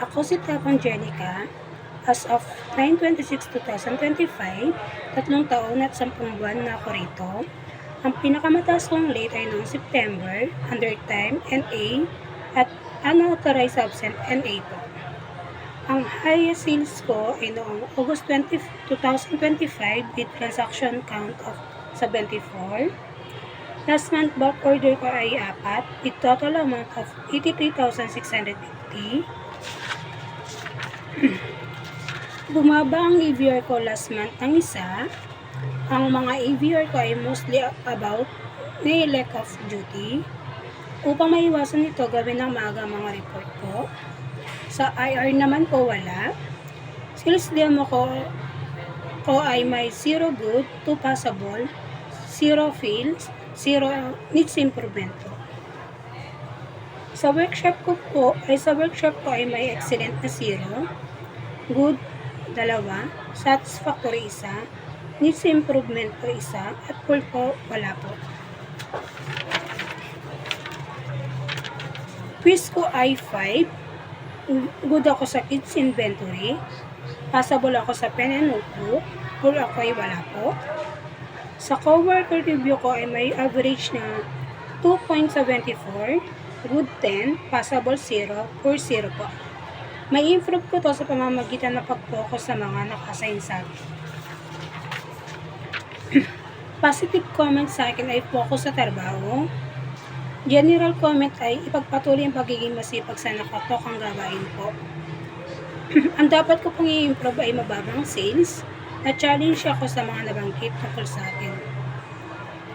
Ako si Tapang Jenica. As of 9/26/2025, 3 taon at 10 buwan na ako rito. Ang pinakamataas kong late ay noong September, under time, NA, at unauthorized absent, NA po. Ang highest sales ko ay noong August 2025 with transaction count of 74. Last month bulk order ko ay 4 with total amount of 83,650. Bumaba ang AVR ko last month ng isa. Ang mga AVR ko ay mostly about lack of duty. Upang maiwasan ito, gawin ng maaga mga report ko. Sa IR naman po wala. Sales demo ko ay may 0 good, 2 passable, 0 fails, 0 needs improvement po. Sa workshop ko ay may excellent na 0, good 2, satisfactory 1, needs improvement po 1, at full po wala po. Quiz ko ay 5, good ako sa kids inventory, passable ako sa pen and notebook, full ako ay wala po. Sa coworker review ko ay may average na 2.74, good 10, passable 0, or 0 po. May improve ko to sa pamamagitan ng pag-focus sa mga naka-assign sa akin. Positive comment sa akin ay focus sa trabaho. General comment ay ipagpatuloy ang pagiging masipag sa nakatokang gawain po. Ang dapat ko pong i-improve ay mababang sales. Na-challenge ako sa mga nabanggit tungkol sa akin.